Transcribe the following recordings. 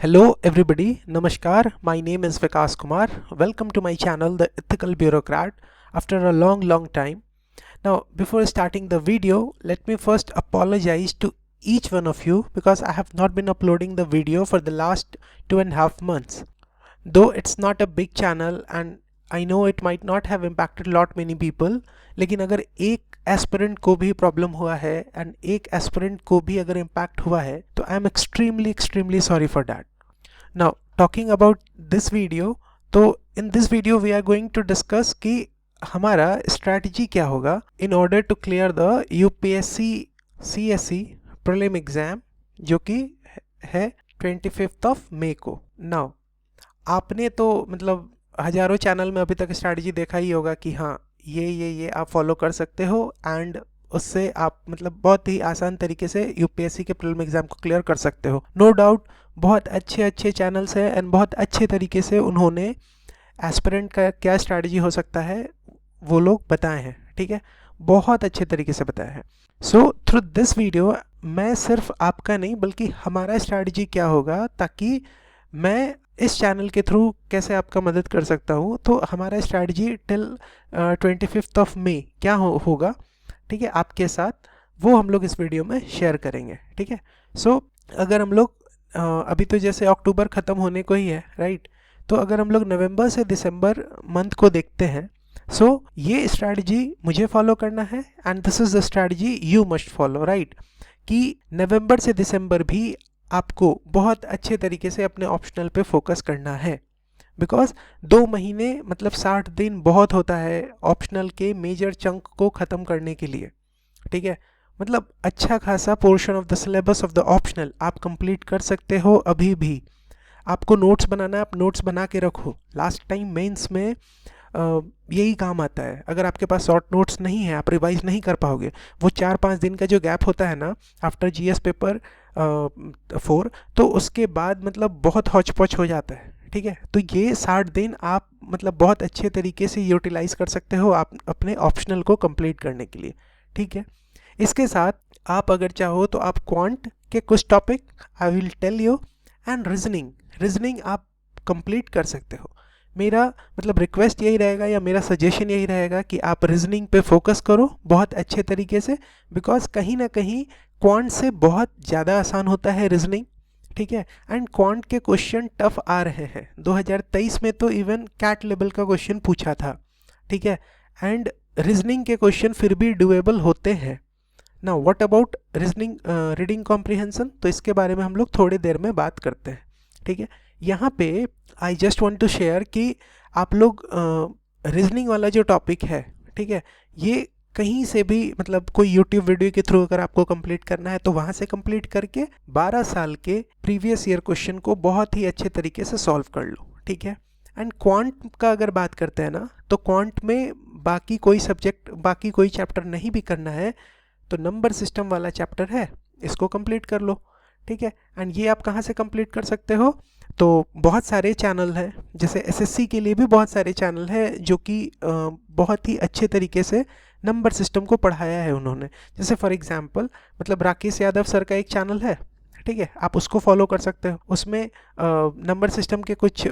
Hello everybody, Namaskar. My name is Vikas Kumar. Welcome to my channel, The Ethical Bureaucrat, after a long time. Now, before starting the video, let me first apologize to each one of you because I have not been uploading the video for the last 2.5 months. Though it's not a big channel and I know it might not have impacted lot many people, लेकिन अगर एक aspirant को भी problem हुआ है and एक aspirant को भी अगर इम्पैक्ट हुआ है तो I am extremely sorry for that. Now talking about this video, तो in this video we are going to discuss कि हमारा स्ट्रैटेजी क्या होगा in order to clear the UPSC CSE prelim exam जो कि है 25th of May को. Now आपने तो मतलब हजारों चैनल में अभी तक स्ट्रैटेजी देखा ही होगा कि हाँ ये आप फॉलो कर सकते हो एंड उससे आप मतलब बहुत ही आसान तरीके से यूपीएससी के प्रीलिम एग्जाम को क्लियर कर सकते हो. नो डाउट बहुत अच्छे चैनल्स हैं एंड बहुत अच्छे तरीके से उन्होंने एस्पिरेंट का क्या स्ट्रैटेजी हो सकता है वो लोग बताए हैं. ठीक है, बहुत अच्छे तरीके से बताया है. सो थ्रू दिस वीडियो मैं सिर्फ आपका नहीं बल्कि हमारा स्ट्रैटेजी क्या होगा ताकि मैं इस चैनल के थ्रू कैसे आपका मदद कर सकता हूँ. तो हमारा strategy till 25th of May क्या होगा, ठीक है, आपके साथ वो हम लोग इस वीडियो में शेयर करेंगे. ठीक है, सो अगर हम लोग अभी तो जैसे अक्टूबर ख़त्म होने को ही है, राइट, तो अगर हम लोग नवंबर से दिसंबर मंथ को देखते हैं, सो ये स्ट्रैटेजी मुझे फॉलो करना है and this is the strategy you must follow, right, कि नवंबर से दिसंबर भी आपको बहुत अच्छे तरीके से अपने ऑप्शनल पे फोकस करना है. बिकॉज 2 महीने मतलब 60 दिन बहुत होता है ऑप्शनल के मेजर चंक को ख़त्म करने के लिए. ठीक है, मतलब अच्छा खासा portion of the syllabus of the optional आप कंप्लीट कर सकते हो. अभी भी आपको नोट्स बनाना है, आप नोट्स बना के रखो. लास्ट टाइम मेंस में यही काम आता है. अगर आपके पास शॉर्ट नोट्स नहीं है, आप रिवाइज नहीं कर पाओगे. वो 4-5 दिन का जो गैप होता है ना आफ्टर जीएस पेपर 4, तो उसके बाद मतलब बहुत हौच पौच हो जाता है. ठीक है, तो ये 60 दिन आप मतलब बहुत अच्छे तरीके से यूटिलाइज कर सकते हो आप अपने ऑप्शनल को कंप्लीट करने के लिए. ठीक है, इसके साथ आप अगर चाहो तो आप क्वांट के कुछ topic I will tell you and reasoning आप कंप्लीट कर सकते हो. मेरा मतलब रिक्वेस्ट यही रहेगा या मेरा सजेशन यही रहेगा कि आप रीजनिंग पे फोकस करो बहुत अच्छे तरीके से. बिकॉज कहीं ना कहीं क्वांट से बहुत ज़्यादा आसान होता है रीजनिंग. ठीक है, एंड क्वांट के क्वेश्चन टफ आ रहे हैं. 2023 में तो इवन कैट लेवल का क्वेश्चन पूछा था. ठीक है, एंड रीजनिंग के क्वेश्चन फिर भी डुएबल होते हैं. ना व्हाट अबाउट रीडिंग कॉम्प्रिहेंशन, तो इसके बारे में हम लोग थोड़ी देर में बात करते हैं. ठीक है, यहाँ पे I just want to share कि आप लोग रीजनिंग वाला जो टॉपिक है, ठीक है, ये कहीं से भी मतलब कोई यूट्यूब वीडियो के थ्रू अगर आपको कंप्लीट करना है तो वहाँ से कंप्लीट करके 12 साल के प्रीवियस ईयर क्वेश्चन को बहुत ही अच्छे तरीके से सॉल्व कर लो. ठीक है, एंड क्वांट का अगर बात करते हैं ना तो क्वांट में बाकी कोई चैप्टर नहीं भी करना है तो नंबर सिस्टम वाला चैप्टर है, इसको कंप्लीट कर लो. ठीक है, एंड ये आप कहाँ से कंप्लीट कर सकते हो, तो बहुत सारे चैनल हैं, जैसे एसएससी के लिए भी बहुत सारे चैनल हैं जो कि बहुत ही अच्छे तरीके से नंबर सिस्टम को पढ़ाया है उन्होंने. जैसे फॉर एग्जांपल मतलब राकेश यादव सर का एक चैनल है, ठीक है, आप उसको फॉलो कर सकते हो. उसमें नंबर सिस्टम के कुछ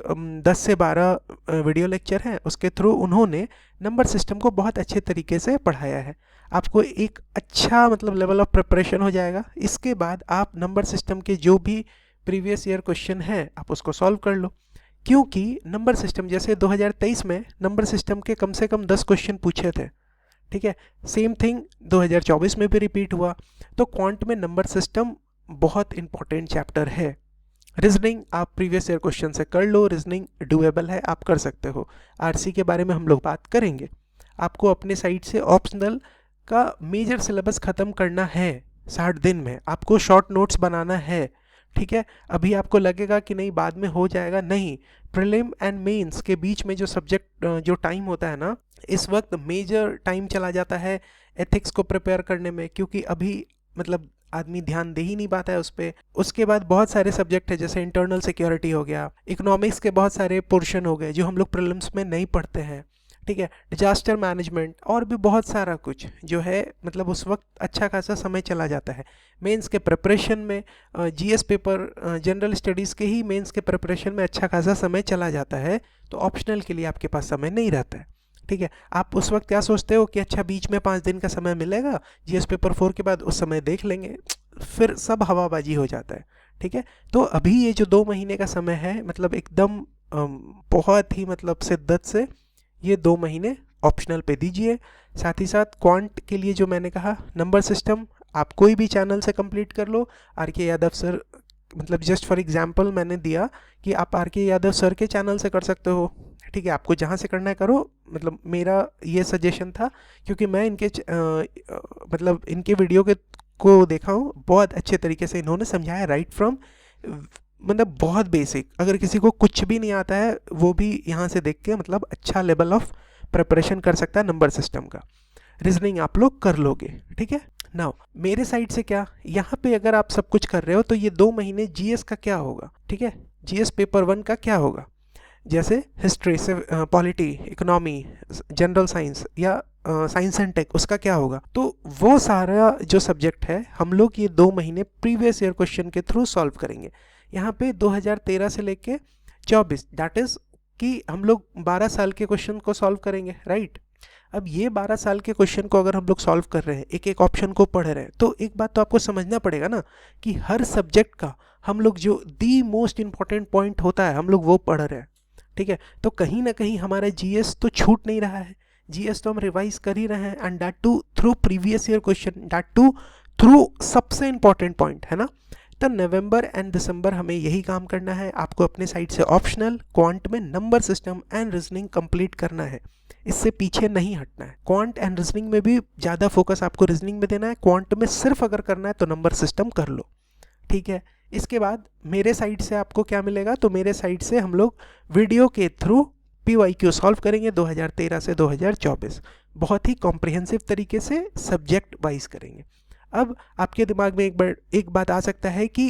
10 से 12 वीडियो लेक्चर हैं, उसके थ्रू उन्होंने नंबर सिस्टम को बहुत अच्छे तरीके से पढ़ाया है. आपको एक अच्छा मतलब लेवल ऑफ प्रिपरेशन हो जाएगा. इसके बाद आप नंबर सिस्टम के जो भी प्रीवियस ईयर क्वेश्चन है आप उसको सॉल्व कर लो. क्योंकि नंबर सिस्टम जैसे 2023 में नंबर सिस्टम के कम से कम 10 क्वेश्चन पूछे थे. ठीक है, सेम थिंग 2024 में भी रिपीट हुआ. तो क्वांट में नंबर सिस्टम बहुत इंपॉर्टेंट चैप्टर है. रीजनिंग आप प्रीवियस ईयर क्वेश्चन से कर लो, रीजनिंग डुएबल है, आप कर सकते हो. आरसी के बारे में हम लोग बात करेंगे. आपको अपने साइड से ऑप्शनल का मेजर सिलेबस ख़त्म करना है 60 दिन में. आपको शॉर्ट नोट्स बनाना है. ठीक है, अभी आपको लगेगा कि नहीं बाद में हो जाएगा, नहीं. प्रीलिम एंड मेंस के बीच में जो सब्जेक्ट जो टाइम होता है ना, इस वक्त मेजर टाइम चला जाता है एथिक्स को प्रिपेयर करने में, क्योंकि अभी मतलब आदमी ध्यान दे ही नहीं पाता है उस पर. उसके बाद बहुत सारे सब्जेक्ट है जैसे इंटरनल सिक्योरिटी हो गया, इकोनॉमिक्स के बहुत सारे पोर्शन हो गए जो हम लोग प्रीलिम्स में नहीं पढ़ते हैं. ठीक है, डिजास्टर मैनेजमेंट और भी बहुत सारा कुछ जो है, मतलब उस वक्त अच्छा खासा समय चला जाता है। मेंस के प्रिपरेशन में जीएस पेपर, जनरल स्टडीज़ के ही मेंस के प्रिपरेशन में अच्छा खासा समय चला जाता है, तो ऑप्शनल के लिए आपके पास समय नहीं रहता है। ठीक है, आप उस वक्त क्या सोचते हो कि अच्छा बीच में 5 दिन का समय मिलेगा, जीएस पेपर 4 के बाद उस समय देख लेंगे, फिर सब हवाबाजी हो जाता है। ठीक है, तो अभी ये जो 2 महीने का समय है, मतलब एकदम बहुत ही मतलब शिद्दत से ये 2 महीने ऑप्शनल पे दीजिए। साथ ही साथ क्वांट के लिए जो मैंने कहा, नंबर सिस्टम आप कोई भी चैनल से कंप्लीट कर लो। आर के यादव सर, मतलब जस्ट फॉर एग्जांपल मैंने दिया कि आप आर के यादव सर के चैनल से कर सकते हो। ठीक है, आपको जहाँ से करना है करो, मतलब मेरा ये सजेशन था क्योंकि मैं इनके मतलब इनके वीडियो को देखा हूँ, बहुत अच्छे तरीके से इन्होंने समझाया, राइट फ्रॉम मतलब बहुत बेसिक। अगर किसी को कुछ भी नहीं आता है वो भी यहाँ से देख के मतलब अच्छा लेवल ऑफ प्रिपरेशन कर सकता है नंबर सिस्टम का। रीजनिंग आप लोग कर लोगे। ठीक है, नाउ मेरे साइड से क्या, यहाँ पे अगर आप सब कुछ कर रहे हो तो ये 2 महीने जीएस का क्या होगा। ठीक है, जीएस पेपर 1 का क्या होगा, जैसे हिस्ट्री से पॉलिटी, इकोनॉमी, जनरल साइंस या साइंस एंड टेक, उसका क्या होगा। तो वो सारा जो सब्जेक्ट है हम लोग ये 2 महीने प्रीवियस ईयर क्वेश्चन के थ्रू सॉल्व करेंगे। यहाँ पे 2013 से लेके 24, दैट इज कि हम लोग 12 साल के क्वेश्चन को सॉल्व करेंगे, राइट। अब ये 12 साल के क्वेश्चन को अगर हम लोग सॉल्व कर रहे हैं, एक एक ऑप्शन को पढ़ रहे हैं, तो एक बात तो आपको समझना पड़ेगा ना कि हर सब्जेक्ट का हम लोग जो दी मोस्ट इंपॉर्टेंट पॉइंट होता है हम लोग वो पढ़ रहे हैं। ठीक है, तो कहीं ना कहीं हमारा जीएस तो छूट नहीं रहा है, जीएस तो हम रिवाइज कर ही रहे हैं, and that too through previous year question, that too through सबसे इंपॉर्टेंट पॉइंट, है ना। तो नवंबर एंड दिसंबर हमें यही काम करना है। आपको अपने साइड से ऑप्शनल क्वांट में number system and reasoning complete करना है, इससे पीछे नहीं हटना है। क्वांट एंड रीजनिंग में भी ज़्यादा फोकस आपको रीजनिंग में देना है, क्वांट में सिर्फ अगर करना है तो नंबर सिस्टम कर लो। ठीक है, इसके बाद मेरे साइड से आपको क्या मिलेगा, तो मेरे साइड से हम लोग वीडियो के थ्रू PYQ सॉल्व करेंगे 2013 से 2024, बहुत ही कॉम्प्रिहेंसिव तरीके से सब्जेक्ट वाइज करेंगे। अब आपके दिमाग में एक बात आ सकता है कि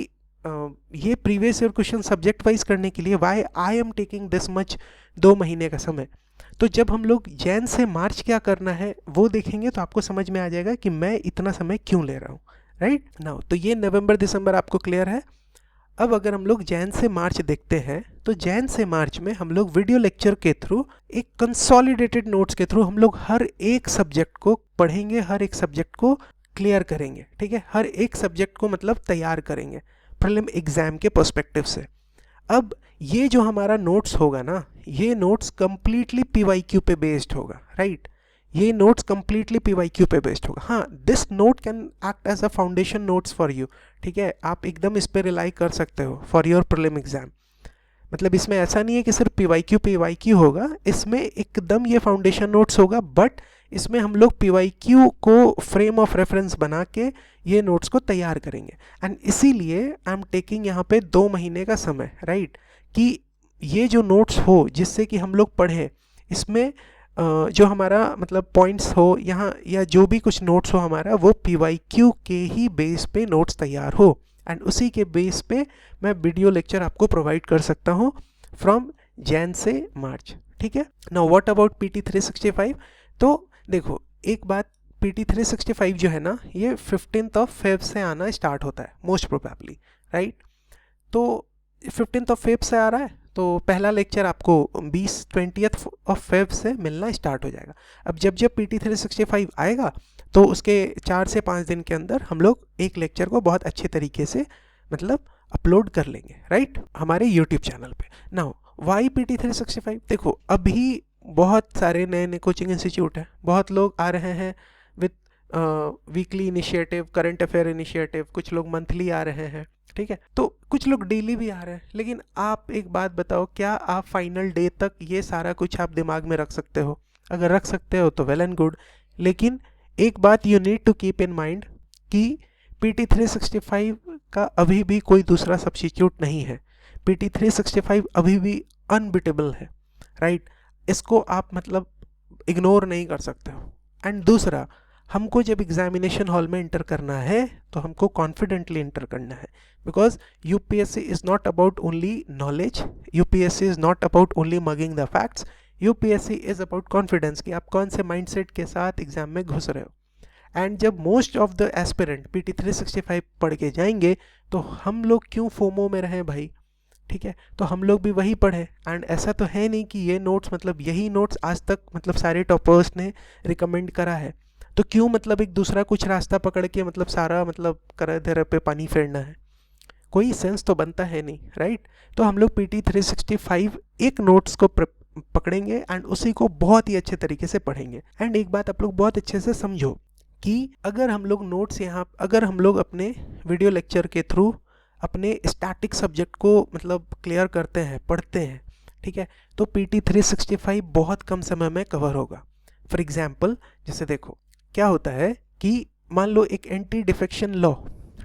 ये previous year question subject wise करने के लिए why I am taking this much 2 महीने का समय। तो जब हम लोग जैन से मार्च क्या करना है वो देखेंगे तो आपको समझ में आ जाएगा कि मैं इतना समय क्यों ले रहा हूँ, राइट नाउ। तो ये नवंबर दिसंबर आपको क्लियर है। अब अगर हम लोग जैन से मार्च देखते हैं तो जैन से मार्च में हम लोग वीडियो लेक्चर के थ्रू, एक कंसोलिडेटेड नोट्स के थ्रू हम लोग हर एक सब्जेक्ट को पढ़ेंगे, हर एक सब्जेक्ट को क्लियर करेंगे। ठीक है, हर एक सब्जेक्ट को मतलब तैयार करेंगे प्रीलिम एग्जाम के पर्सपेक्टिव से। अब ये जो हमारा नोट्स होगा ना, ये नोट्स कंप्लीटली PYQ पे बेस्ड होगा, राइट। ये नोट्स कंप्लीटली PYQ पे बेस्ड होगा। हाँ, this note can act as a foundation notes for you. ठीक है, आप एकदम इस पर रिलाई कर सकते हो फॉर योर प्रीलिम एग्जाम। मतलब इसमें ऐसा नहीं है कि सिर्फ PYQ होगा, इसमें एकदम ये फाउंडेशन नोट्स होगा, बट इसमें हम लोग PYQ को फ्रेम ऑफ रेफरेंस बना के ये नोट्स को तैयार करेंगे। एंड इसीलिए आई एम टेकिंग यहाँ पे 2 महीने का समय, राइट, कि ये जो नोट्स हो जिससे कि हम लोग पढ़ें, इसमें जो हमारा मतलब पॉइंट्स हो यहाँ या जो भी कुछ नोट्स हो हमारा, वो PYQ के ही बेस पे नोट्स तैयार हो, एंड उसी के बेस पे मैं वीडियो लेक्चर आपको प्रोवाइड कर सकता हूँ फ्रॉम जैन से मार्च। ठीक है, नाउ व्हाट अबाउट PT 365। तो देखो एक बात, PT 365 जो है ना, ये 15 फेब से आना स्टार्ट होता है मोस्ट प्रोबेबली, राइट। तो 15 फेब से आ रहा है, तो पहला लेक्चर आपको 20 फेब से मिलना स्टार्ट हो जाएगा। अब जब PT 365 आएगा तो उसके 4 से 5 दिन के अंदर हम लोग एक लेक्चर को बहुत अच्छे तरीके से मतलब अपलोड कर लेंगे, राइट, हमारे यूट्यूब चैनल पे। नाउ वाई PT 365, देखो अभी बहुत सारे नए नए कोचिंग इंस्टीट्यूट हैं, बहुत लोग आ रहे हैं with weekly initiative, current affair initiative, कुछ लोग मंथली आ रहे हैं, ठीक है, तो कुछ लोग डेली भी आ रहे हैं। लेकिन आप एक बात बताओ, क्या आप फाइनल डे तक ये सारा कुछ आप दिमाग में रख सकते हो? अगर रख सकते हो तो वेल एंड गुड, लेकिन एक बात you need to keep in mind कि PT 365 का अभी भी कोई दूसरा सब्स्टिट्यूट नहीं है। PT 365 अभी भी अनबिटेबल है, राइट, इसको आप मतलब इग्नोर नहीं कर सकते हो। एंड दूसरा, हमको जब एग्जामिनेशन हॉल में इंटर करना है तो हमको कॉन्फिडेंटली इंटर करना है, because UPSC is not about only knowledge, UPSC is not about only mugging the facts, UPSC is about confidence कि आप कौन से माइंडसेट के साथ एग्जाम में घुस रहे हो। एंड जब most of the aspirant PT 365 पढ़ के जाएंगे तो हम लोग क्यों फोमो में रहें भाई, ठीक है। तो हम लोग भी वही पढ़े। एंड ऐसा तो है नहीं कि ये नोट्स मतलब यही नोट्स आज तक मतलब सारे टॉपर्स ने रिकमेंड करा है, तो क्यों मतलब एक दूसरा कुछ रास्ता पकड़ के मतलब सारा मतलब कर धरे पे पानी फेरना है, कोई सेंस तो बनता है नहीं, राइट। तो हम लोग पीटी 365 एक नोट्स को पकड़ेंगे एंड उसी को बहुत ही अच्छे तरीके से पढ़ेंगे। एंड एक बात आप लोग बहुत अच्छे से समझो कि अगर हम लोग नोट्स अगर हम लोग अपने वीडियो लेक्चर के थ्रू अपने स्टैटिक सब्जेक्ट को मतलब क्लियर करते हैं, पढ़ते हैं, ठीक है, तो पीटी 365 बहुत कम समय में कवर होगा। फॉर एग्जाम्पल जैसे देखो क्या होता है कि मान लो एक एंटी डिफेक्शन लॉ,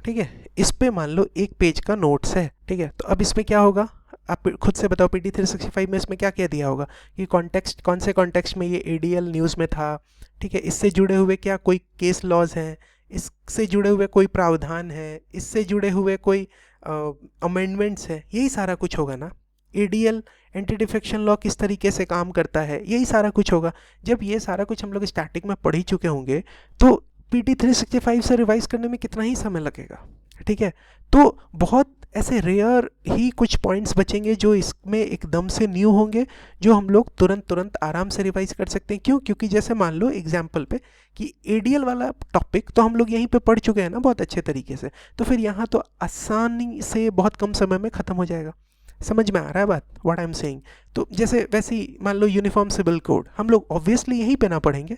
ठीक है, इस पे मान लो एक पेज का नोट्स है, ठीक है। तो अब इसमें क्या होगा, आप खुद से बताओ पीटी 365 में इसमें क्या क्या दिया होगा कि कॉन्टेक्स्ट, कौन से कॉन्टेक्स्ट में ये एडीएल न्यूज़ में था, ठीक है, इससे जुड़े हुए क्या कोई केस लॉज हैं, इससे जुड़े हुए कोई प्रावधान है, इससे जुड़े हुए कोई अमेंडमेंट्स है, यही सारा कुछ होगा ना। एडीएल एंटी डिफेक्शन लॉ किस तरीके से काम करता है, यही सारा कुछ होगा। जब ये सारा कुछ हम लोग स्टार्टिंग में पढ़ ही चुके होंगे तो पीटी 365 से रिवाइज करने में कितना ही समय लगेगा, ठीक है। तो बहुत ऐसे रेयर ही कुछ पॉइंट्स बचेंगे जो इसमें एकदम से न्यू होंगे, जो हम लोग तुरंत आराम से रिवाइज कर सकते हैं। क्यों? क्योंकि जैसे मान लो एग्जाम्पल पे कि एडीएल वाला टॉपिक तो हम लोग यहीं पे पढ़ चुके हैं ना बहुत अच्छे तरीके से, तो फिर यहाँ तो आसानी से बहुत कम समय में ख़त्म हो जाएगा। समझ में आ रहा है बात, व्हाट आई एम सेइंग। तो जैसे वैसे ही मान लो यूनिफॉर्म सिविल कोड हम लोग ऑब्वियसली यहीं पे ना पढ़ेंगे,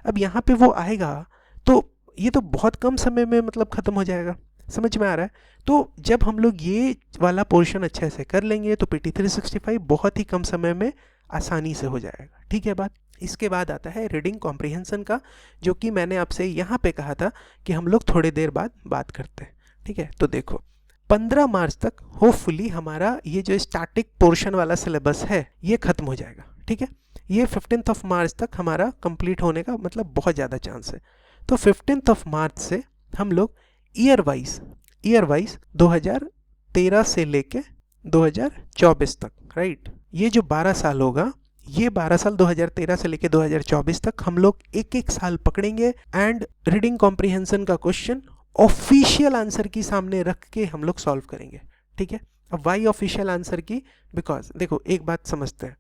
अब यहाँ पे वो आएगा तो ये तो बहुत कम समय में मतलब ख़त्म हो जाएगा। समझ में आ रहा है। तो जब हम लोग ये वाला पोर्शन अच्छे से कर लेंगे तो पीटी 365 बहुत ही कम समय में आसानी से हो जाएगा, ठीक है बात। इसके बाद आता है रीडिंग कॉम्प्रिहेंशन का, जो कि मैंने आपसे यहाँ पे कहा था कि हम लोग थोड़ी देर बाद बात करते हैं, ठीक है। तो देखो 15 मार्च तक होपफुली हमारा ये जो स्टैटिक पोर्शन वाला सिलेबस है ये ख़त्म हो जाएगा, ठीक है। ये 15 ऑफ मार्च तक हमारा कंप्लीट होने का मतलब बहुत ज़्यादा चांस है। तो 15 ऑफ मार्च से हम लोग ईयर वाइज 2013 से लेके 2024 तक, राइट, ये जो 12 साल होगा, ये 12 साल 2013 से लेके 2024 तक हम लोग एक एक साल पकड़ेंगे एंड रीडिंग कॉम्प्रिहेंशन का क्वेश्चन ऑफिशियल आंसर की सामने रख के हम लोग सॉल्व करेंगे, ठीक है। अब why official answer key, because देखो एक बात समझते हैं,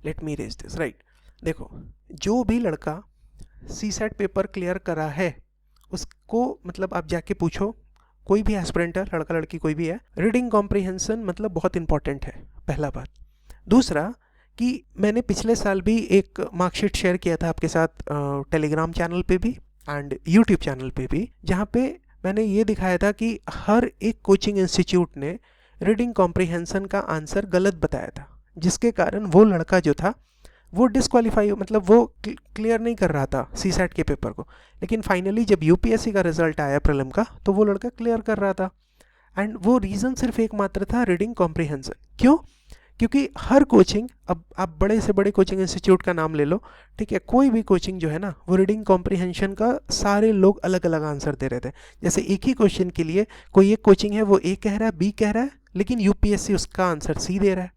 let me raise this, right. देखो जो भी लड़का सीसेट पेपर क्लियर करा है उसको मतलब आप जाके पूछो, कोई भी एस्पिरेंट है, लड़का लड़की कोई भी है, रीडिंग कॉम्प्रिहेंशन मतलब बहुत इंपॉर्टेंट है, पहला बात। दूसरा कि मैंने पिछले साल भी एक मार्कशीट शेयर किया था आपके साथ टेलीग्राम चैनल पे भी एंड यूट्यूब चैनल पे भी, जहाँ पे मैंने ये दिखाया था कि हर एक कोचिंग इंस्टीट्यूट ने रीडिंग कॉम्प्रिहेंशन का आंसर गलत बताया था, जिसके कारण वो लड़का जो था वो डिस्क्वालीफाई मतलब वो क्लियर नहीं कर रहा था सीसेट के पेपर को। लेकिन फाइनली जब यूपीएससी का रिजल्ट आया प्रीलिम का तो वो लड़का क्लियर कर रहा था एंड वो रीज़न सिर्फ एक मात्र था, रीडिंग कॉम्प्रिहेंशन। क्यों? क्योंकि हर कोचिंग, अब आप बड़े से बड़े कोचिंग इंस्टीट्यूट का नाम ले लो, ठीक है, कोई भी कोचिंग जो है ना वो रीडिंग कॉम्प्रिहेंशन का सारे लोग अलग अलग आंसर दे रहे थे। जैसे एक ही क्वेश्चन के लिए कोई एक कोचिंग है वो ए कह रहा है, बी कह रहा है, लेकिन यूपीएससी उसका आंसर सी दे रहा है।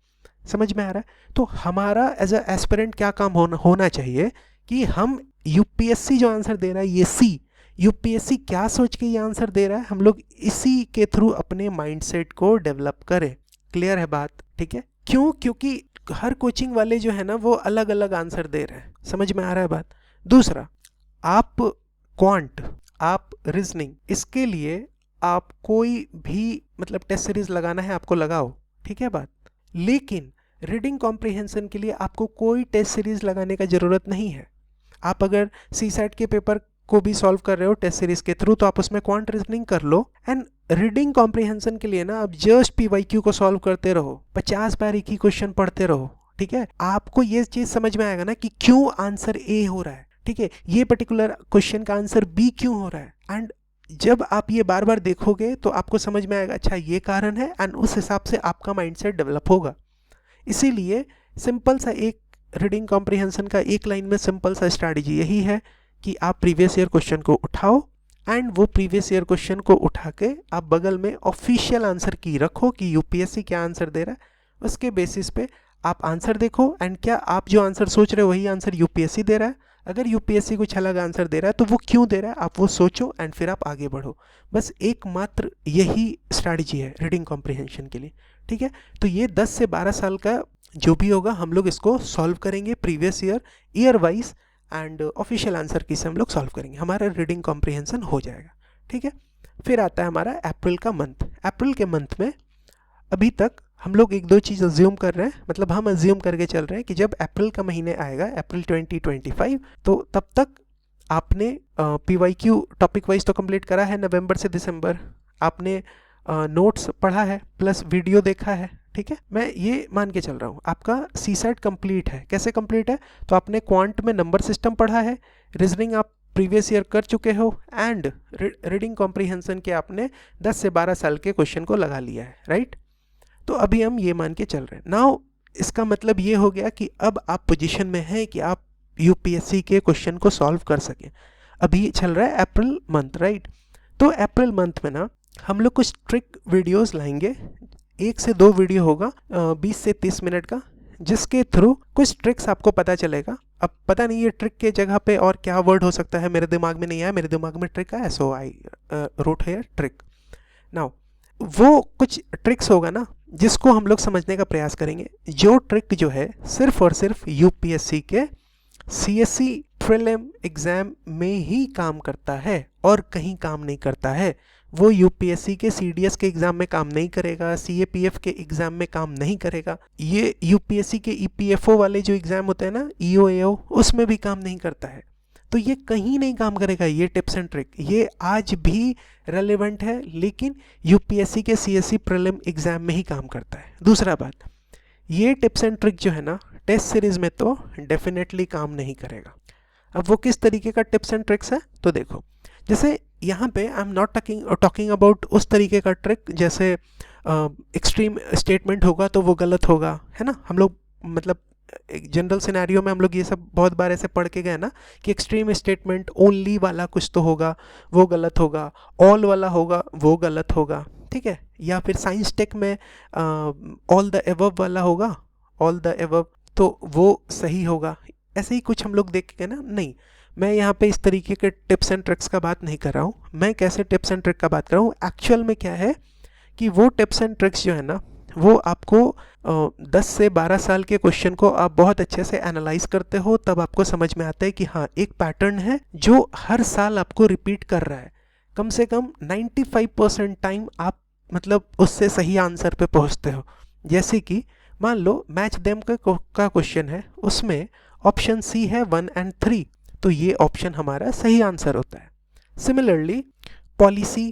समझ में आ रहा है। तो हमारा एज अ एस्पिरेंट क्या काम होना चाहिए कि हम यूपीएससी जो आंसर दे रहा है ये सी, यूपीएससी क्या सोच के ये आंसर दे रहा है, हम लोग इसी के थ्रू अपने माइंडसेट को डेवलप करें। क्लियर है बात? ठीक है। क्यों? क्योंकि हर कोचिंग वाले जो है ना वो अलग अलग आंसर दे रहे हैं। समझ में आ रहा है बात? दूसरा, आप क्वांट, आप रीजनिंग, इसके लिए आप कोई भी मतलब टेस्ट सीरीज लगाना है आपको लगाओ, ठीक है बात। लेकिन रीडिंग कॉम्प्रिहेंशन के लिए आपको कोई टेस्ट सीरीज लगाने का ज़रूरत नहीं है। आप अगर सीसेट के पेपर को भी सॉल्व कर रहे हो टेस्ट सीरीज के थ्रू तो आप उसमें क्वांट रीजनिंग कर लो एंड रीडिंग कॉम्प्रिहेंशन के लिए ना आप जस्ट पीवाईक्यू को सॉल्व करते रहो, 50 बार एक ही क्वेश्चन पढ़ते रहो, ठीक है। आपको ये चीज़ समझ में आएगा ना कि क्यों आंसर ए हो रहा है, ठीक है, ये पर्टिकुलर क्वेश्चन का आंसर बी क्यों हो रहा है। एंड जब आप ये बार बार देखोगे तो आपको समझ में आएगा अच्छा ये कारण है एंड उस हिसाब से आपका माइंडसेट डेवलप होगा। इसीलिए सिंपल सा एक रीडिंग कॉम्प्रिहेंशन का एक लाइन में सिंपल सा स्ट्रैटेजी यही है कि आप प्रीवियस ईयर क्वेश्चन को उठाओ एंड वो प्रीवियस ईयर क्वेश्चन को उठा के आप बगल में ऑफिशियल आंसर की रखो कि यूपीएससी क्या आंसर दे रहा है, उसके बेसिस पे आप आंसर देखो एंड क्या आप जो आंसर सोच रहे हो वही आंसर यूपीएससी दे रहा है। अगर यूपीएससी कुछ अलग आंसर दे रहा है तो वो क्यों दे रहा है आप वो सोचो एंड फिर आप आगे बढ़ो। बस एकमात्र यही स्ट्रैटेजी है रीडिंग कॉम्प्रिहेंशन के लिए, ठीक है। तो ये 10 से 12 साल का जो भी होगा हम लोग इसको सॉल्व करेंगे previous year wise and official answer की से हम लोग सॉल्व करेंगे, हमारा रीडिंग कॉम्प्रिहेंशन हो जाएगा, ठीक है। फिर आता है हमारा अप्रैल का मंथ। अप्रैल के मंथ में अभी तक हम लोग एक दो चीज़ अज्यूम कर रहे हैं, मतलब हम अज्यूम करके चल रहे हैं कि जब अप्रैल का महीने आएगा, अप्रैल 2025, तो तब तक आपने PYQ टॉपिक वाइज तो कंप्लीट करा है, नवंबर से दिसंबर आपने नोट्स पढ़ा है प्लस वीडियो देखा है, ठीक है। मैं ये मान के चल रहा हूँ आपका CSAT कंप्लीट है। कैसे कंप्लीट है? तो आपने क्वांट में नंबर सिस्टम पढ़ा है, रीजनिंग आप प्रीवियस ईयर कर चुके हो एंड रीडिंग कॉम्प्रिहेंशन के आपने 10 से 12 साल के क्वेश्चन को लगा लिया है, राइट। तो अभी हम ये मान के चल रहे हैं। नाउ इसका मतलब ये हो गया कि अब आप पोजीशन में हैं कि आप यूपीएससी के क्वेश्चन को सॉल्व कर सकें। अभी चल रहा है अप्रैल मंथ, राइट। तो अप्रैल मंथ में ना हम लोग कुछ ट्रिक वीडियोस लाएंगे, 1 से 2 वीडियो होगा 20 से 30 मिनट का, जिसके थ्रू कुछ ट्रिक्स आपको पता चलेगा। अब पता नहीं ये ट्रिक के जगह पे और क्या वर्ड हो सकता है, मेरे दिमाग में नहीं आया, मेरे दिमाग में ट्रिक आया, so I wrote here trick. Now वो कुछ ट्रिक्स होगा ना जिसको हम लोग समझने का प्रयास करेंगे, जो ट्रिक जो है सिर्फ और सिर्फ यूपीएससी के CSE प्रीलिम एग्जाम में ही काम करता है और कहीं काम नहीं करता है। वो यूपीएससी के CDS के एग्जाम में काम नहीं करेगा, CAPF के एग्जाम में काम नहीं करेगा, ये यूपीएससी के EPFO वाले जो एग्जाम होते हैं ना, EOAO, उसमें भी काम नहीं करता है। तो ये कहीं नहीं काम करेगा, ये टिप्स एंड ट्रिक ये आज भी रेलेवेंट है, लेकिन यूपीएससी के CSE प्रीलिम एग्जाम में ही काम करता है। दूसरा बात, ये टिप्स एंड ट्रिक जो है ना टेस्ट सीरीज में तो डेफिनेटली काम नहीं करेगा। अब वो किस तरीके का टिप्स एंड ट्रिक्स है, तो देखो, जैसे यहाँ पे I am not talking about उस तरीके का ट्रिक जैसे एक्सट्रीम स्टेटमेंट होगा तो वो गलत होगा, है ना। हम लोग मतलब एक जनरल सिनेरियो में हम लोग ये सब बहुत बार ऐसे पढ़ के गए ना कि एक्सट्रीम स्टेटमेंट ओनली वाला कुछ तो होगा, वो गलत होगा, ऑल वाला होगा, वो गलत होगा, ठीक है। या फिर साइंस टेक में ऑल द एबव वाला होगा, ऑल द एबव, तो वो सही होगा। ऐसे ही कुछ हम लोग देख के ना, नहीं, मैं यहाँ पे इस तरीके के टिप्स एंड ट्रिक्स का बात नहीं कर रहा हूँ। मैं कैसे टिप्स एंड ट्रिक का बात कर रहा हूँ, एक्चुअल में क्या है कि वो टिप्स एंड ट्रिक्स जो है ना वो आपको 10 से 12 साल के क्वेश्चन को आप बहुत अच्छे से एनालाइज करते हो, तब आपको समझ में आता है कि हाँ एक पैटर्न है जो हर साल आपको रिपीट कर रहा है। कम से कम 95% टाइम आप मतलब उससे सही आंसर पे पहुंचते हो। जैसे कि मान लो मैच देम का क्वेश्चन है, उसमें ऑप्शन C है 1 और 3, तो ये ऑप्शन हमारा सही आंसर होता है। सिमिलरली पॉलिसी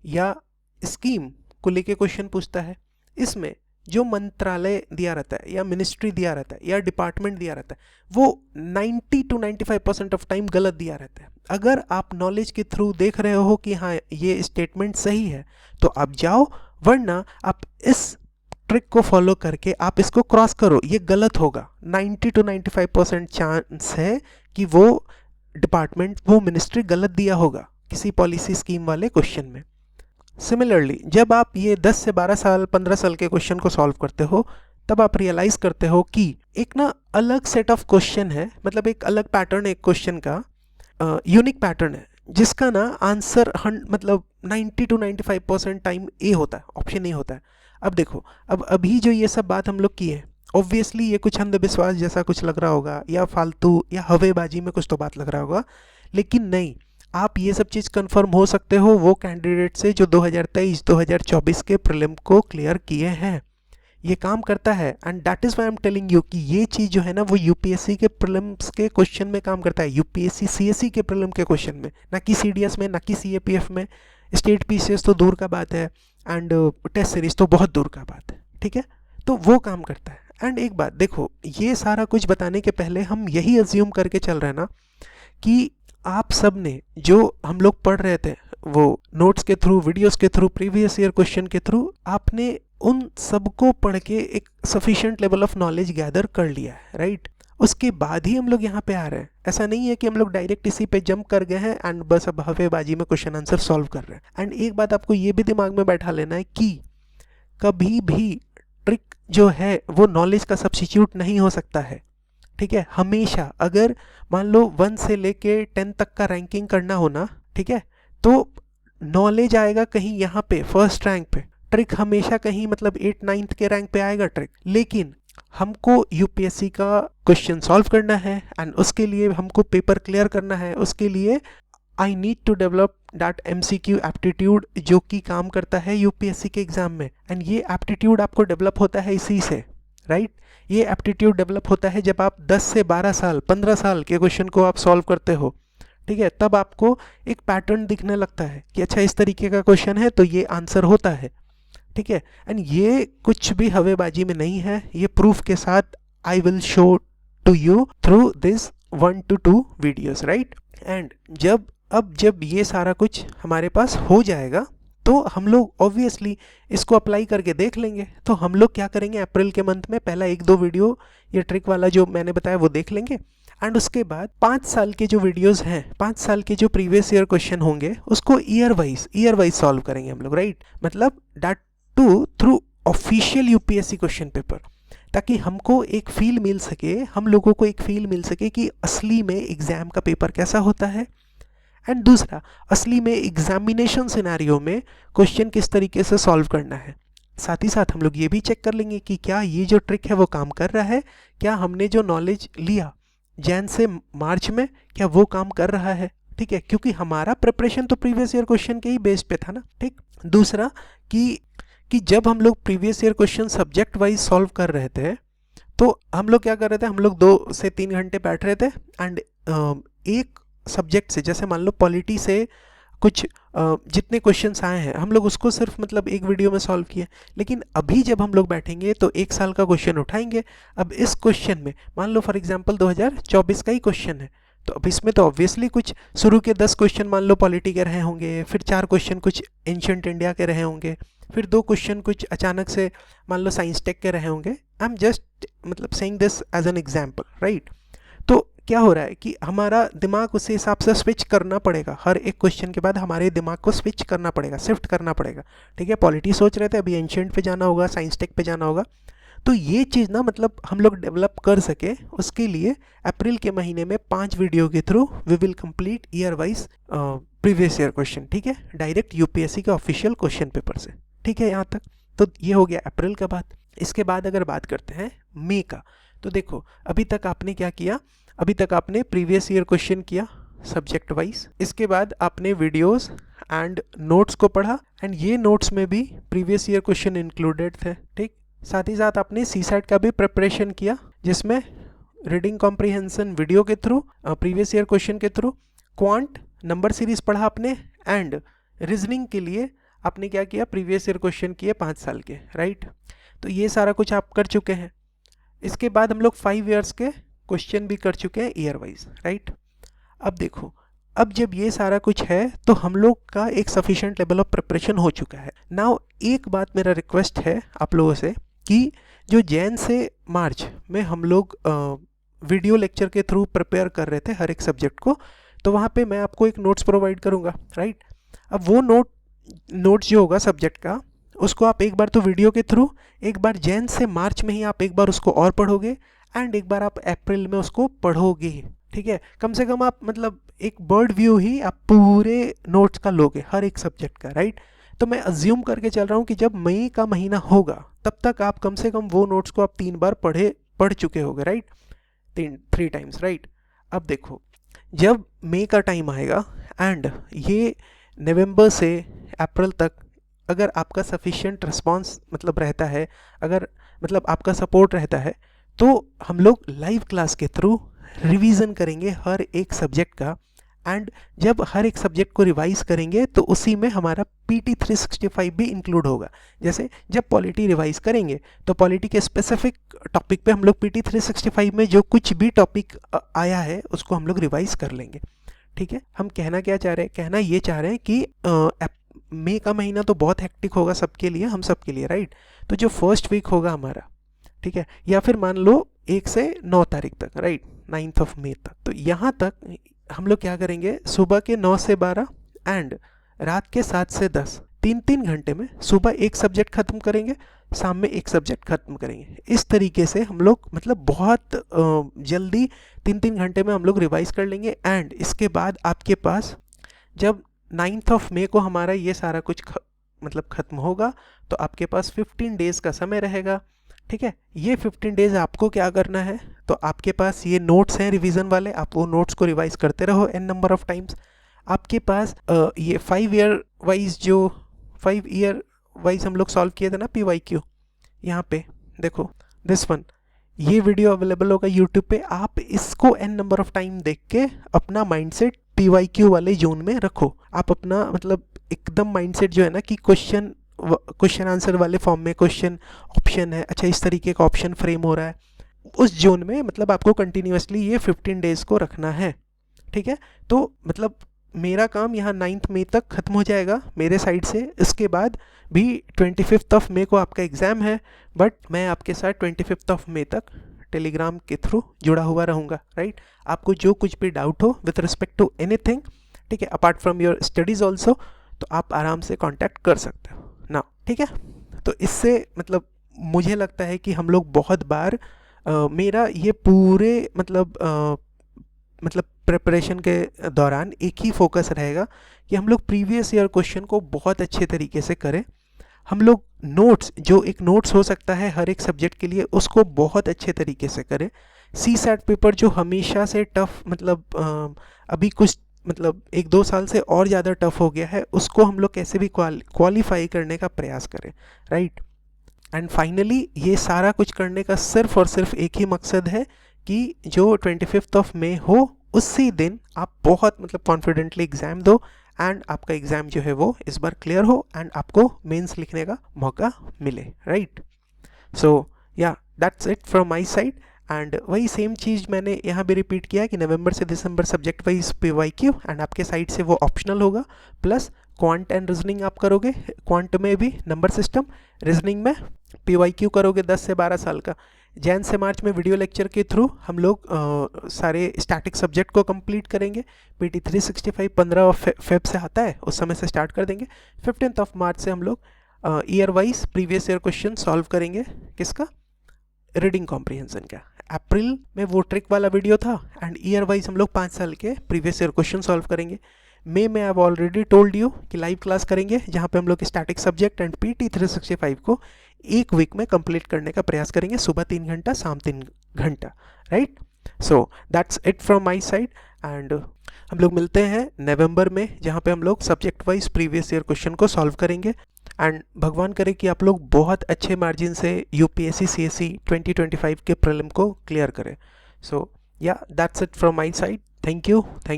या स्कीम को लेके क्वेश्चन पूछता है, इसमें जो मंत्रालय दिया रहता है या मिनिस्ट्री दिया रहता है या डिपार्टमेंट दिया रहता है वो 90 to 95% ऑफ टाइम गलत दिया रहता है। अगर आप नॉलेज के थ्रू देख रहे हो कि हाँ ये स्टेटमेंट सही है तो आप जाओ, वरना आप इस ट्रिक को फॉलो करके आप इसको क्रॉस करो, ये गलत होगा। 90 to 95% चांस है कि वो डिपार्टमेंट, वो मिनिस्ट्री गलत दिया होगा किसी पॉलिसी स्कीम वाले क्वेश्चन में। सिमिलरली जब आप ये 10 से 12 साल 15 साल के क्वेश्चन को सॉल्व करते हो, तब आप रियलाइज करते हो कि एक ना अलग सेट ऑफ क्वेश्चन है, मतलब एक अलग पैटर्न है, एक क्वेश्चन का यूनिक पैटर्न है, जिसका ना आंसर मतलब 90 to 95% टाइम ए होता है, ऑप्शन ए होता है। अब देखो, अब अभी जो ये सब बात हम लोग की है, ऑब्वियसली ये कुछ अंधविश्वास जैसा कुछ लग रहा होगा या फालतू या हवेबाजी में कुछ तो बात लग रहा होगा, लेकिन नहीं, आप ये सब चीज़ कंफर्म हो सकते हो वो कैंडिडेट से जो 2023-2024 के प्रीलिम को क्लियर किए हैं। ये काम करता है and that is why I am telling you कि ये चीज़ जो है ना वो यूपीएससी के प्रीलिम्स के क्वेश्चन में काम करता है, यूपीएससी CSE के प्रीलिम के क्वेश्चन में, ना कि CDS में, ना कि CAPF में। स्टेट PCS तो दूर का बात है एंड टेस्ट सीरीज तो बहुत दूर का बात है, ठीक है। तो वो काम करता है। एंड एक बात देखो, ये सारा कुछ बताने के पहले हम यही अज्यूम करके चल रहे हैं ना कि आप सब ने जो हम लोग पढ़ रहे थे वो नोट्स के थ्रू, वीडियोस के थ्रू, प्रीवियस ईयर क्वेश्चन के थ्रू, आपने उन सबको पढ़ के एक sufficient level of knowledge gather कर लिया है, राइट। उसके बाद ही हम लोग यहाँ पे आ रहे हैं। ऐसा नहीं है कि हम लोग डायरेक्ट इसी पे जंप कर गए हैं एंड बस अब हवेबाजी में क्वेश्चन आंसर सॉल्व कर रहे हैं। एंड एक बात आपको ये भी दिमाग में बैठा लेना है कि कभी भी ट्रिक जो है वो नॉलेज का सब्स्टिट्यूट नहीं हो सकता है, ठीक है। हमेशा अगर मान लो 1 से लेके 10 तक का रैंकिंग करना हो ना, ठीक है, तो नॉलेज आएगा कहीं यहाँ पे फर्स्ट रैंक पे, ट्रिक हमेशा कहीं मतलब 8-9 के रैंक पे आएगा ट्रिक। लेकिन हमको यूपीएससी का क्वेश्चन सॉल्व करना है एंड उसके लिए हमको पेपर क्लियर करना है, उसके लिए I need to develop that MCQ aptitude जो कि काम करता है यूपीएससी के एग्जाम में। एंड ये एप्टीट्यूड आपको डेवलप होता है इसी से, राइट। ये एप्टीट्यूड डेवलप होता है जब आप 10 से 12 साल 15 साल के क्वेश्चन को आप सॉल्व करते हो, ठीक है। तब आपको एक पैटर्न दिखने लगता है कि अच्छा इस तरीके का क्वेश्चन है तो ये आंसर होता है, ठीक है। एंड ये कुछ भी हवेबाजी में नहीं है, ये प्रूफ के साथ I will show to you through this 1 to 2 videos, right. And जब ये सारा कुछ हमारे पास हो जाएगा तो हम लोग ऑब्वियसली इसको अप्लाई करके देख लेंगे। तो हम लोग क्या करेंगे, अप्रैल के मंथ में पहला 1-2 वीडियो ये ट्रिक वाला जो मैंने बताया वो देख लेंगे। एंड उसके बाद 5 साल के जो वीडियोस हैं, 5 साल के जो प्रीवियस ईयर क्वेश्चन होंगे उसको ईयर वाइज सॉल्व करेंगे हम लोग, राइट। मतलब that too through official UPSC question paper, ताकि हमको एक फील मिल सके, हम लोगों को एक फील मिल सके कि असली में एग्जाम का पेपर कैसा होता है। एंड दूसरा, असली में एग्जामिनेशन सिनेरियो में क्वेश्चन किस तरीके से सॉल्व करना है। साथ ही साथ हम लोग ये भी चेक कर लेंगे कि क्या ये जो ट्रिक है वो काम कर रहा है, क्या हमने जो नॉलेज लिया जैन से मार्च में क्या वो काम कर रहा है, ठीक है। क्योंकि हमारा प्रिपरेशन तो प्रीवियस ईयर क्वेश्चन के ही बेस पे था ना, ठीक। दूसरा कि जब हम लोग previous year question subject wise solve कर रहे थे तो हम लोग क्या कर रहे थे, हम लोग 2 से 3 घंटे बैठ रहे थे एंड एक सब्जेक्ट से, जैसे मान लो पॉलिटी से कुछ जितने क्वेश्चंस आए हैं हम लोग उसको सिर्फ मतलब एक वीडियो में सॉल्व किए। लेकिन अभी जब हम लोग बैठेंगे तो 1 साल का क्वेश्चन उठाएंगे। अब इस क्वेश्चन में मान लो फॉर एग्जांपल 2024 का ही क्वेश्चन है, तो अब इसमें तो ऑब्वियसली कुछ शुरू के 10 क्वेश्चन मान लो पॉलिटी के रहे होंगे, फिर 4 क्वेश्चन कुछ एंशिएंट इंडिया के रहे होंगे, फिर 2 क्वेश्चन कुछ अचानक से मान लो साइंस टेक के रहे होंगे। आई एम जस्ट मतलब saying this as an example, right. तो क्या हो रहा है कि हमारा दिमाग उस हिसाब से स्विच करना पड़ेगा, हर एक क्वेश्चन के बाद हमारे दिमाग को स्विच करना पड़ेगा, शिफ्ट करना पड़ेगा, ठीक है। पॉलिटी सोच रहे थे, अभी एंशिएंट पे जाना होगा, साइंस टेक पे जाना होगा। तो ये चीज़ ना मतलब हम लोग डेवलप कर सके, उसके लिए अप्रैल के महीने में 5 वीडियो के through we will complete year wise previous year question, ठीक है, डायरेक्ट यूपीएससी के ऑफिशियल क्वेश्चन पेपर से, ठीक है। यहाँ तक तो ये हो गया अप्रैल का बात। इसके बाद अगर बात करते हैं मई का, तो देखो अभी तक आपने क्या किया, अभी तक आपने प्रीवियस ईयर क्वेश्चन किया सब्जेक्ट वाइज, इसके बाद आपने वीडियोस एंड नोट्स को पढ़ा एंड ये नोट्स में भी प्रीवियस ईयर क्वेश्चन इंक्लूडेड थे, ठीक। साथ ही साथ आपने सीसैट का भी प्रिपरेशन किया, जिसमें रीडिंग कॉम्प्रिहेंशन वीडियो के थ्रू, प्रीवियस ईयर क्वेश्चन के थ्रू, क्वांट नंबर सीरीज पढ़ा आपने एंड रीजनिंग के लिए आपने क्या किया, प्रीवियस ईयर क्वेश्चन किए 5 साल के, राइट। तो ये सारा कुछ आप कर चुके हैं। इसके बाद हम लोग 5 ईयर्स के क्वेश्चन भी कर चुके हैं ईयर वाइज, राइट। अब देखो, अब जब ये सारा कुछ है तो हम लोग का एक सफिशिएंट लेवल ऑफ प्रिपरेशन हो चुका है। नाउ एक बात मेरा रिक्वेस्ट है आप लोगों से कि जो जैन से मार्च में हम लोग वीडियो लेक्चर के थ्रू प्रिपेयर कर रहे थे हर एक सब्जेक्ट को, तो वहाँ पे मैं आपको एक नोट्स प्रोवाइड करूँगा, राइट। अब वो नोट्स जो होगा सब्जेक्ट का, उसको आप एक बार तो वीडियो के थ्रू, एक बार जैन से मार्च में ही आप एक बार उसको और पढ़ोगे एंड एक बार आप अप्रैल में उसको पढ़ोगे, ठीक है। कम से कम आप मतलब एक बर्ड व्यू ही आप पूरे नोट्स का लोगे हर एक सब्जेक्ट का, राइट। तो मैं अज्यूम करके चल रहा हूँ कि जब मई का महीना होगा तब तक आप कम से कम वो नोट्स को आप 3 बार पढ़ चुके होगे, राइट, 3 टाइम्स, राइट। अब देखो जब मई का टाइम आएगा एंड ये नवंबर से अप्रैल तक अगर आपका सफिशिएंट रिस्पांस मतलब रहता है, अगर मतलब आपका सपोर्ट रहता है, तो हम लोग लाइव क्लास के थ्रू रिवीजन करेंगे हर एक सब्जेक्ट का। एंड जब हर एक सब्जेक्ट को रिवाइज करेंगे तो उसी में हमारा PT 365 भी इंक्लूड होगा। जैसे जब पॉलिटी रिवाइज करेंगे तो पॉलिटी के स्पेसिफिक टॉपिक पे हम लोग PT 365 में जो कुछ भी टॉपिक आया है उसको हम लोग रिवाइज कर लेंगे, ठीक है। हम कहना क्या चाह रहे हैं, कहना ये चाह रहे हैं कि मई का महीना तो बहुत हेक्टिक होगा सबके लिए, हम सबके लिए, राइट। तो जो फर्स्ट वीक होगा हमारा, ठीक है, या फिर मान लो 1 से 9 तारीख तक, राइट, 9th of May तक, तो यहाँ तक हम लोग क्या करेंगे, सुबह के 9 से 12 एंड रात के 7 से 10 3-3 घंटे में सुबह एक सब्जेक्ट ख़त्म करेंगे, शाम में एक सब्जेक्ट ख़त्म करेंगे। इस तरीके से हम लोग मतलब बहुत जल्दी 3-3 घंटे में हम लोग रिवाइज़ कर लेंगे। एंड इसके बाद आपके पास जब 9th ऑफ मई को हमारा ये सारा कुछ मतलब ख़त्म होगा तो आपके पास 15 डेज़ का समय रहेगा। ठीक है, ये 15 डेज़ आपको क्या करना है, तो आपके पास ये नोट्स हैं रिवीजन वाले, आप वो नोट्स को रिवाइज करते रहो n नंबर ऑफ टाइम्स। आपके पास ये 5 ईयर वाइज हम लोग सॉल्व किए थे ना PYQ, यहाँ पे देखो दिस वन, ये वीडियो अवेलेबल होगा यूट्यूब पे। आप इसको n नंबर ऑफ टाइम देख के अपना माइंडसेट PYQ वाले जोन में रखो। आप अपना मतलब एकदम माइंडसेट जो है ना कि क्वेश्चन आंसर वाले फॉर्म में क्वेश्चन ऑप्शन है, अच्छा इस तरीके का ऑप्शन फ्रेम हो रहा है, उस जोन में मतलब आपको कंटिन्यूसली ये 15 डेज़ को रखना है। ठीक है, तो मतलब मेरा काम यहाँ 9th मई तक ख़त्म हो जाएगा मेरे साइड से। इसके बाद भी 25th ऑफ मई को आपका एग्ज़ाम है, बट मैं आपके साथ 25th ऑफ मई तक टेलीग्राम के थ्रू जुड़ा हुआ रहूँगा। राइट, आपको जो कुछ भी डाउट हो विथ रिस्पेक्ट टू एनीथिंग, ठीक है, apart from your studies also, तो आप आराम से कॉन्टैक्ट कर सकते हो ना। ठीक है, तो इससे मतलब मुझे लगता है कि हम लोग बहुत बार मेरा ये पूरे मतलब प्रिपरेशन के दौरान एक ही फोकस रहेगा कि हम लोग प्रीवियस ईयर क्वेश्चन को बहुत अच्छे तरीके से करें। हम लोग नोट्स, जो एक नोट्स हो सकता है हर एक सब्जेक्ट के लिए, उसको बहुत अच्छे तरीके से करें। CSAT पेपर जो हमेशा से टफ़ मतलब अभी कुछ मतलब 1-2 साल से और ज़्यादा टफ़ हो गया है, उसको हम लोग कैसे भी क्वालिफाई करने का प्रयास करें। राइट, एंड फाइनली ये सारा कुछ करने का सिर्फ और सिर्फ एक ही मकसद है कि जो 25th ऑफ मई हो उसी दिन आप बहुत मतलब कॉन्फिडेंटली एग्ज़ाम दो एंड आपका एग्ज़ाम जो है वो इस बार क्लियर हो एंड आपको मेंस लिखने का मौका मिले। राइट, सो या that's it from my side. And वही सेम चीज़ मैंने यहाँ भी रिपीट किया कि नवंबर से दिसंबर सब्जेक्ट वाइज PYQ एंड आपके साइड से वो ऑप्शनल होगा, प्लस क्वांट एंड रीजनिंग आप करोगे। क्वांट में भी नंबर सिस्टम, रीजनिंग में PYQ करोगे 10 से 12 साल का। जैन से मार्च में वीडियो लेक्चर के थ्रू हम लोग सारे स्टैटिक सब्जेक्ट को कंप्लीट करेंगे। PT 365 15 फेब से आता है, उस समय से स्टार्ट कर देंगे। 15th ऑफ मार्च से हम लोग year wise previous year question solve करेंगे। किसका? रीडिंग कॉम्प्रिहेंशन का। अप्रैल में वो ट्रिक वाला वीडियो था एंड ईयर वाइज हम लोग 5 साल के प्रीवियस ईयर क्वेश्चन सॉल्व करेंगे। मई में आई ऑलरेडी टोल्ड यू कि लाइव क्लास करेंगे जहाँ पे हम लोग स्टैटिक सब्जेक्ट एंड PT 365 को एक वीक में कंप्लीट करने का प्रयास करेंगे, सुबह 3 घंटा शाम 3 घंटा। Right, so that's it from my side and हम लोग मिलते हैं नवंबर में जहाँ पे हम लोग subject wise previous year question को सॉल्व करेंगे। एंड भगवान करे कि आप लोग बहुत अच्छे मार्जिन से UPSC CSE 2025 के प्रीलिम को क्लियर करें। सो या that's it from my side. Thank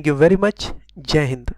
you very much. जय हिंद।